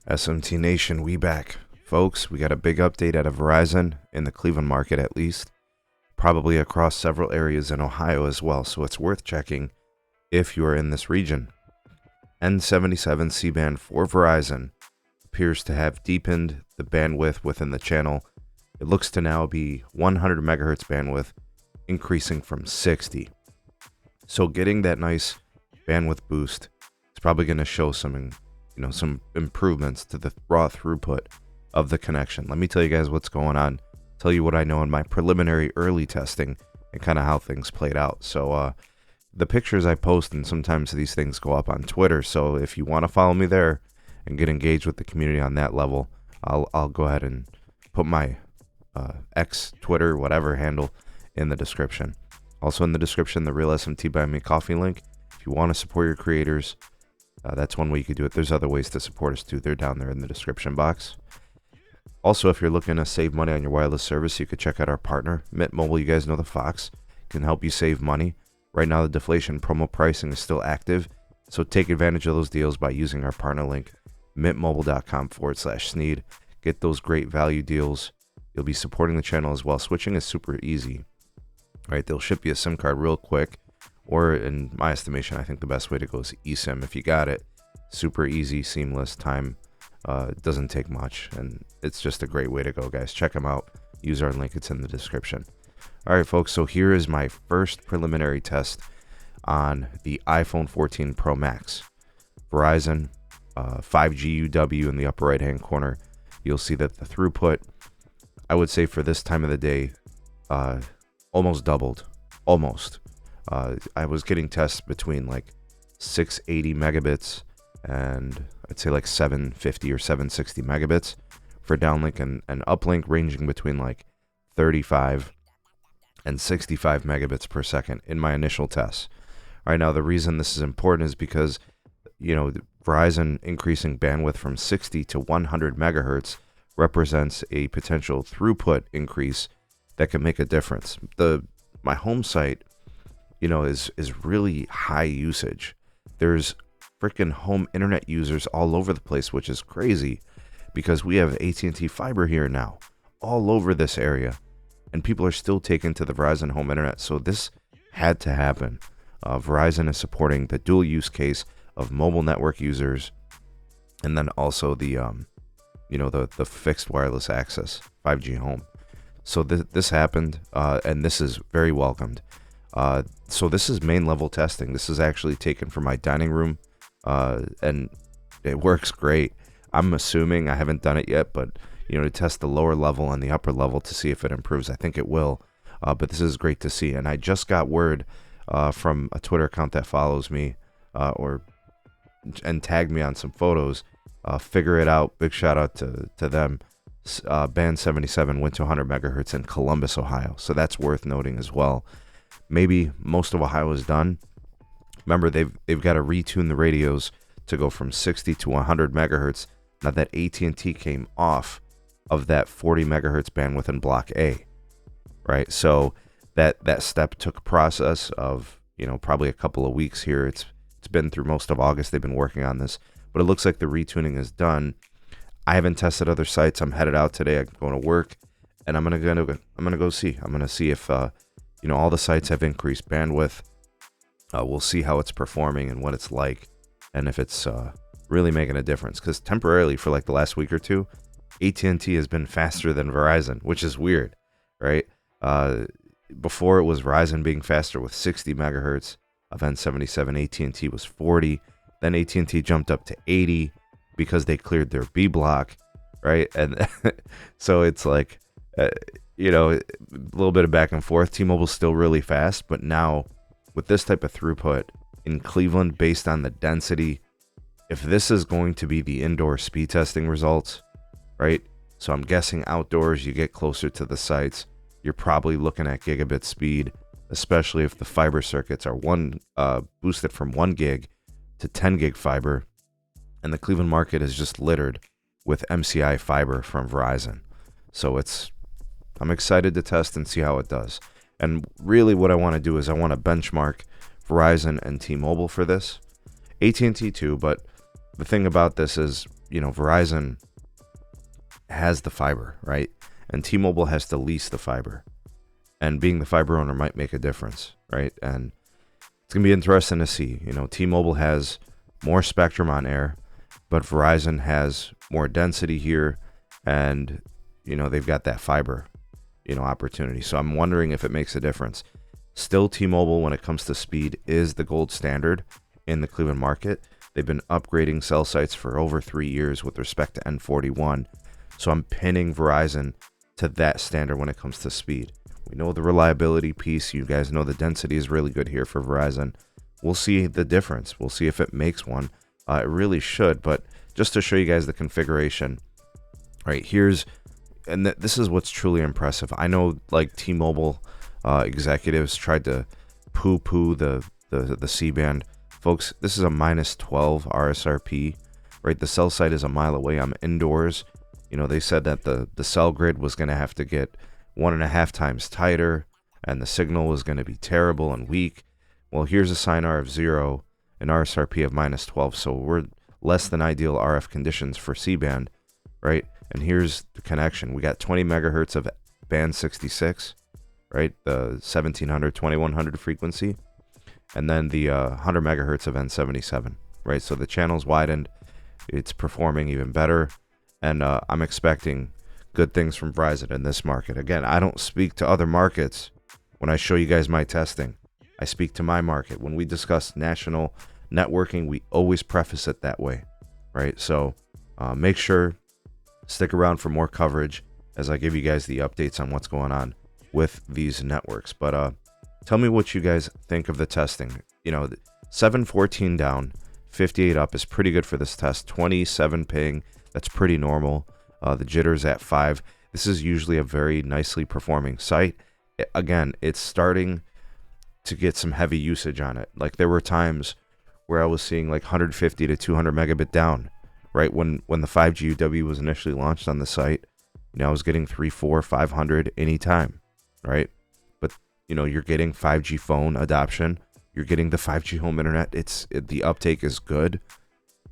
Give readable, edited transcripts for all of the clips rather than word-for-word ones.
SMT Nation, we back. Folks, we got a big update out of Verizon, in the Cleveland market at least, probably across several areas in Ohio as well, so it's worth checking if you are in this region. N77 C-band for Verizon appears to have deepened the bandwidth within the channel. It looks to now be 100 megahertz bandwidth, increasing from 60. So getting that nice bandwidth boost is probably going to show some improvements to the raw throughput of the connection. Let me tell you guys what's going on, tell you what I know in my preliminary early testing and kind of how things played out. So the pictures I post, and sometimes these things go up on Twitter, so if you want to follow me there and get engaged with the community on that level, I'll go ahead and put my X, Twitter, whatever handle in the description. Also in the description, the Real SMT Buy Me Coffee link. If you want to support your creators, that's one way you could do it. There's other ways to support us too. They're down there in the description box. Also, if you're looking to save money on your wireless service, you could check out our partner, Mint Mobile. You guys know the Fox can help you save money. Right now, the deflation promo pricing is still active, so take advantage of those deals by using our partner link, mintmobile.com/Sneed. Get those great value deals. You'll be supporting the channel as well. Switching is super easy. Right, they'll ship you a SIM card real quick, or in my estimation, I think the best way to go is eSIM. If you got it, super easy, seamless, time doesn't take much, and it's just a great way to go, guys. Check them out. Use our link, it's in the description. All right, folks, so here is my first preliminary test on the iPhone 14 Pro Max. Verizon 5G UW in the upper right hand corner. You'll see that the throughput, I would say for this time of the day, almost doubled. Almost. I was getting tests between like 680 megabits and I'd say like 750 or 760 megabits for downlink, and uplink ranging between like 35 and 65 megabits per second in my initial tests. Right now, the reason this is important is because, Verizon increasing bandwidth from 60 to 100 megahertz represents a potential throughput increase that can make a difference. My home site, is really high usage. There's freaking home internet users all over the place, which is crazy because we have AT&T fiber here now all over this area, and people are still taking to the Verizon home internet. So this had to happen. Verizon is supporting the dual use case of mobile network users, and then also the the fixed wireless access 5G home. So this happened, and this is very welcomed. So this is main level testing. This is actually taken from my dining room, and it works great. I'm assuming, I haven't done it yet, but to test the lower level and the upper level to see if it improves. I think it will, but this is great to see. And I just got word from a Twitter account that follows me and tagged me on some photos. Figure it out. Big shout out to them. Band 77 went to 100 megahertz in Columbus, Ohio. So that's worth noting as well. Maybe most of Ohio is done. Remember, they've got to retune the radios to go from 60 to 100 megahertz. Now that AT&T came off of that 40 megahertz bandwidth in Block A, right? So that step took a process of probably a couple of weeks here. It's been through most of August. They've been working on this, but it looks like the retuning is done. I haven't tested other sites. I'm headed out today. I'm going to work, and I'm gonna go see. I'm gonna see if all the sites have increased bandwidth. We'll see how it's performing and what it's like, and if it's really making a difference. Because temporarily, for like the last week or two, AT&T has been faster than Verizon, which is weird, right? Before it was Verizon being faster with 60 megahertz of N77. AT&T was 40. Then AT&T jumped up to 80 because they cleared their B block, right? And so it's like, a little bit of back and forth. T-Mobile's still really fast, but now with this type of throughput in Cleveland, based on the density, if this is going to be the indoor speed testing results, right? So I'm guessing outdoors, you get closer to the sites, you're probably looking at gigabit speed, especially if the fiber circuits are boosted from 1 gig to 10 gig fiber. And the Cleveland market is just littered with MCI fiber from Verizon. So I'm excited to test and see how it does. And really what I want to do is I want to benchmark Verizon and T-Mobile for this. AT&T too, but the thing about this is Verizon has the fiber, right? And T-Mobile has to lease the fiber. And being the fiber owner might make a difference, right? And it's going to be interesting to see. T-Mobile has more spectrum on air, but Verizon has more density here, and they've got that fiber opportunity. So I'm wondering if it makes a difference. Still, T-Mobile, when it comes to speed, is the gold standard in the Cleveland market. They've been upgrading cell sites for over 3 years with respect to N41. So I'm pinning Verizon to that standard when it comes to speed. We know the reliability piece. You guys know the density is really good here for Verizon. We'll see the difference. We'll see if it makes one. It really should. But just to show you guys the configuration, right, this is what's truly impressive. I know like T-Mobile executives tried to poo-poo the C-band. Folks, this is a -12 RSRP, right? The cell site is a mile away. I'm indoors. They said that the cell grid was going to have to get 1.5 times tighter, and the signal was going to be terrible and weak. Well, here's a sine R of 0, an RSRP of -12, so we're less than ideal RF conditions for C-band, right? And here's the connection. We got 20 megahertz of band 66, right? The 1700, 2100 frequency, and then the 100 megahertz of N77, right? So the channel's widened. It's performing even better, and I'm expecting good things from Verizon in this market. Again, I don't speak to other markets when I show you guys my testing. I speak to my market. When we discuss national networking, we always preface it that way, right? So make sure, stick around for more coverage as I give you guys the updates on what's going on with these networks. But tell me what you guys think of the testing. 714 down, 58 up is pretty good for this test. 27 ping, that's pretty normal. The jitter's at 5. This is usually a very nicely performing site. Again, it's starting to get some heavy usage on it. Like there were times where I was seeing like 150 to 200 megabit down, right? When the 5G UW was initially launched on the site, I was getting 3, 4, 500 anytime, right? But you're getting 5G phone adoption. You're getting the 5G home internet. The uptake is good.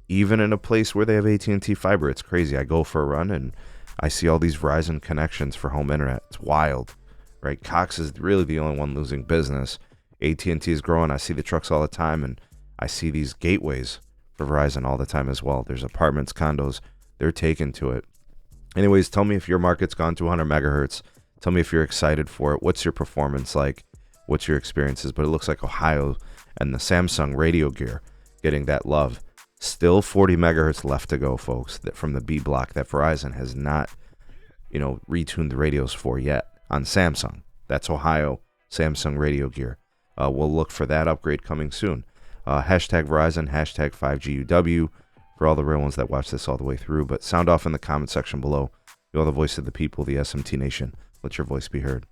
Even in a place where they have AT&T fiber, it's crazy. I go for a run and I see all these Verizon connections for home internet. It's wild, right? Cox is really the only one losing business. AT&T is growing. I see the trucks all the time, and I see these gateways for Verizon all the time as well. There's apartments, condos. They're taken to it. Anyways, tell me if your market's gone to 100 megahertz. Tell me if you're excited for it. What's your performance like? What's your experiences? But it looks like Ohio and the Samsung radio gear getting that love. Still 40 megahertz left to go, folks, from the B block that Verizon has not, retuned the radios for yet on Samsung. That's Ohio Samsung radio gear. We'll look for that upgrade coming soon. Hashtag Verizon, hashtag 5GUW for all the real ones that watch this all the way through. But sound off in the comment section below. You're the voice of the people, the SMT Nation. Let your voice be heard.